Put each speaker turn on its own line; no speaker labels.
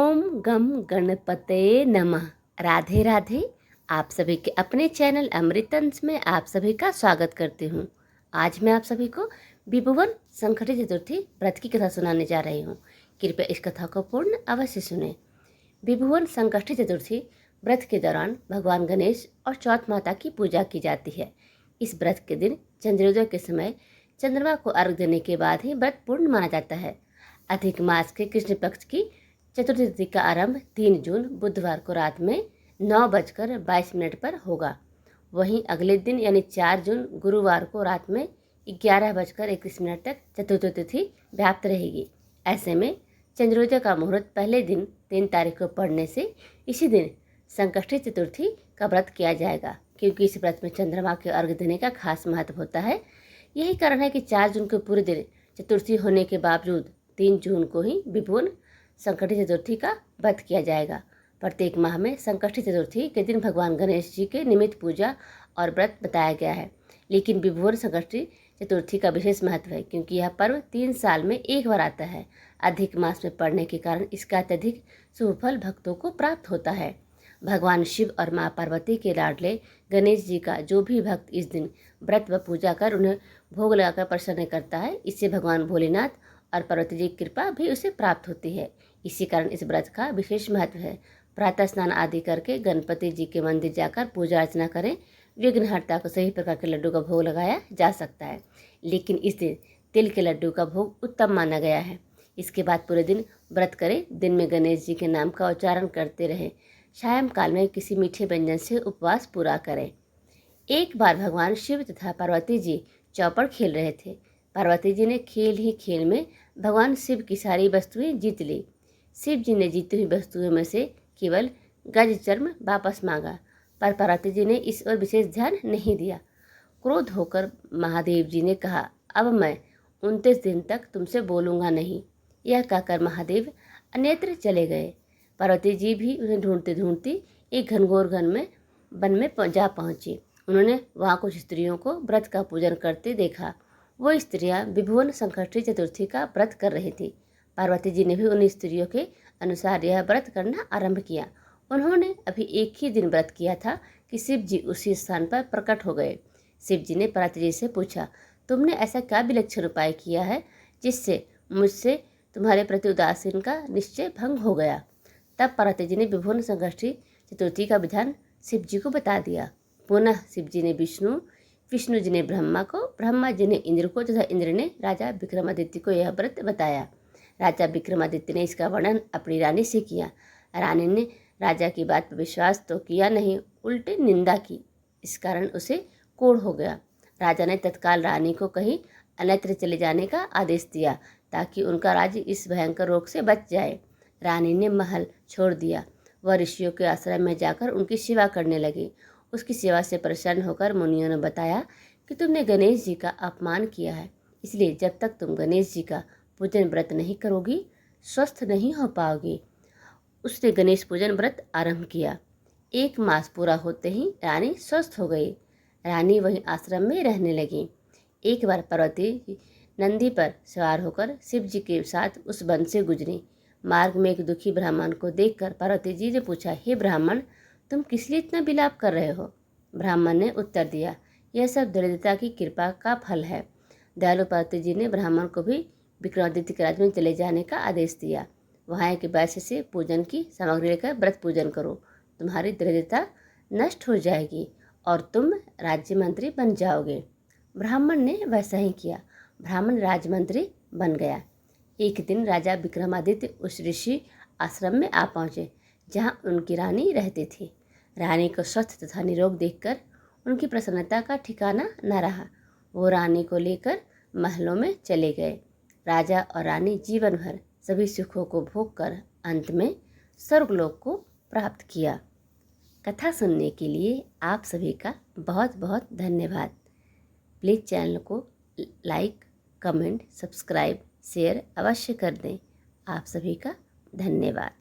ओम गम गणपते नमः। राधे राधे। आप सभी के अपने चैनल अमृतंश में आप सभी का स्वागत करती हूँ। आज मैं आप सभी को विभुवन संकटी चतुर्थी व्रत की कथा सुनाने जा रही हूँ। कृपया इस कथा को पूर्ण अवश्य सुने। विभुवन संकटी चतुर्थी व्रत के दौरान भगवान गणेश और चौथ माता की पूजा की जाती है। इस व्रत के दिन चंद्रोदय के समय चंद्रमा को अर्घ देने के बाद ही व्रत पूर्ण माना जाता है। अधिक मास के कृष्ण पक्ष की चतुर्थी तिथि का आरंभ 3 जून बुधवार को रात में 9:22 पर होगा। वहीं अगले दिन यानी 4 जून गुरुवार को रात में 11:21 तक चतुर्थी तिथि व्याप्त रहेगी। ऐसे में चंद्रोदय का मुहूर्त पहले दिन 3 तारीख को पड़ने से इसी दिन संकष्टी चतुर्थी का व्रत किया जाएगा, क्योंकि इस व्रत में चंद्रमा के अर्घ देने का खास महत्व होता है। यही कारण है कि 4 जून के पूरे दिन चतुर्थी होने के बावजूद 3 जून को ही विभुवन संकटी चतुर्थी का व्रत किया जाएगा। प्रत्येक माह में संकष्टी चतुर्थी के दिन भगवान गणेश जी के निमित्त पूजा और व्रत बताया गया है, लेकिन विभुवन संकष्टी चतुर्थी का विशेष महत्व है, क्योंकि यह पर्व 3 साल में एक बार आता है। अधिक मास में पड़ने के कारण इसका अत्यधिक शुभ फल भक्तों को प्राप्त होता है। भगवान शिव और माँ पार्वती के लाडले गणेश जी का जो भी भक्त इस दिन व्रत व पूजा कर उन्हें भोग लगाकर प्रसन्न करता है, इससे भगवान भोलेनाथ और पार्वती जी की कृपा भी उसे प्राप्त होती है। इसी कारण इस व्रत का विशेष महत्व है। प्रातः स्नान आदि करके गणपति जी के मंदिर जाकर पूजा अर्चना करें। विघ्नहर्ता को सभी प्रकार के लड्डू का भोग लगाया जा सकता है, लेकिन इस दिन तिल के लड्डू का भोग उत्तम माना गया है। इसके बाद पूरे दिन व्रत करें। दिन में गणेश जी के नाम का उच्चारण करते रहें। सायंकाल में किसी मीठे व्यंजन से उपवास पूरा करें। एक बार भगवान शिव तथा पार्वती जी चौपड़ खेल रहे थे। पार्वती जी ने खेल ही खेल में भगवान शिव की सारी वस्तुएं जीत ली। शिव जी ने जीती हुई वस्तुओं में से केवल गज चर्म वापस मांगा, पर पार्वती जी ने इस ओर विशेष ध्यान नहीं दिया। क्रोध होकर महादेव जी ने कहा, अब मैं 29 दिन तक तुमसे बोलूँगा नहीं। यह कहकर महादेव अन्यत्र चले गए। पार्वती जी भी उन्हें ढूंढते ढूंढती एक घनघोर वन में जा पहुँची। उन्होंने वहाँ कुछ स्त्रियों को व्रत का पूजन करते देखा। वो स्त्रियाँ विभुवन संकष्टी चतुर्थी का व्रत कर रही थी। पार्वती जी ने भी उन स्त्रियों के अनुसार यह व्रत करना आरंभ किया। उन्होंने अभी एक ही दिन व्रत किया था कि शिव जी उसी स्थान पर प्रकट हो गए। शिव जी ने पार्वती जी से पूछा, तुमने ऐसा क्या विलक्षण उपाय किया है जिससे मुझसे तुम्हारे प्रति उदासीन का निश्चय भंग हो गया। तब पार्वती जी ने विभुवन संकष्टी चतुर्थी का विधान शिव जी को बता दिया। पुनः शिव जी ने विष्णु जी ने ब्रह्मा को, ब्रह्मा जी ने इंद्र को तथा इंद्र ने राजा विक्रमादित्य को यह व्रत बताया। राजा विक्रमादित्य ने इसका वर्णन अपनी रानी से किया। रानी ने राजा की बात पर विश्वास तो किया नहीं, उल्टे निंदा की। इस कारण उसे कोढ़ हो गया। राजा ने तत्काल रानी को कहीं अन्यत्र चले जाने का आदेश दिया, ताकि उनका राज्य इस भयंकर रोग से बच जाए। रानी ने महल छोड़ दिया। वह ऋषियों के आश्रम में जाकर उनकी सेवा करने लगी। उसकी सेवा से प्रसन्न होकर मुनियों ने बताया कि तुमने गणेश जी का अपमान किया है, इसलिए जब तक तुम गणेश जी का पूजन व्रत नहीं करोगी, स्वस्थ नहीं हो पाओगी। उसने गणेश पूजन व्रत आरंभ किया। 1 मास पूरा होते ही रानी स्वस्थ हो गई। रानी वहीं आश्रम में रहने लगी। एक बार पार्वती नंदी पर सवार होकर शिव जी के साथ उस वन से गुजरी। मार्ग में एक दुखी ब्राह्मण को देखकर पार्वती जी ने पूछा, हे ब्राह्मण, तुम किस लिए इतना विलाप कर रहे हो? ब्राह्मण ने उत्तर दिया, यह सब दरिद्रता की कृपा का फल है। दयालु पार्वती जी ने ब्राह्मण को भी विक्रमादित्य के राज्य में चले जाने का आदेश दिया। वहाँ एक वैश्य से पूजन की सामग्री लेकर व्रत पूजन करो। तुम्हारी दरिद्रता नष्ट हो जाएगी और तुम राज्य मंत्री बन जाओगे। ब्राह्मण ने वैसा ही किया। ब्राह्मण राजमंत्री बन गया। एक दिन राजा विक्रमादित्य उस ऋषि आश्रम में आ पहुँचे, जहाँ उनकी रानी रहती थी। रानी को स्वस्थ तथा निरोग देखकर उनकी प्रसन्नता का ठिकाना न रहा। वो रानी को लेकर महलों में चले गए। राजा और रानी जीवन भर सभी सुखों को भोग कर अंत में स्वर्गलोक को प्राप्त किया। कथा सुनने के लिए आप सभी का बहुत बहुत धन्यवाद। प्लीज़ चैनल को लाइक, कमेंट, सब्सक्राइब, शेयर अवश्य कर दें। आप सभी का धन्यवाद।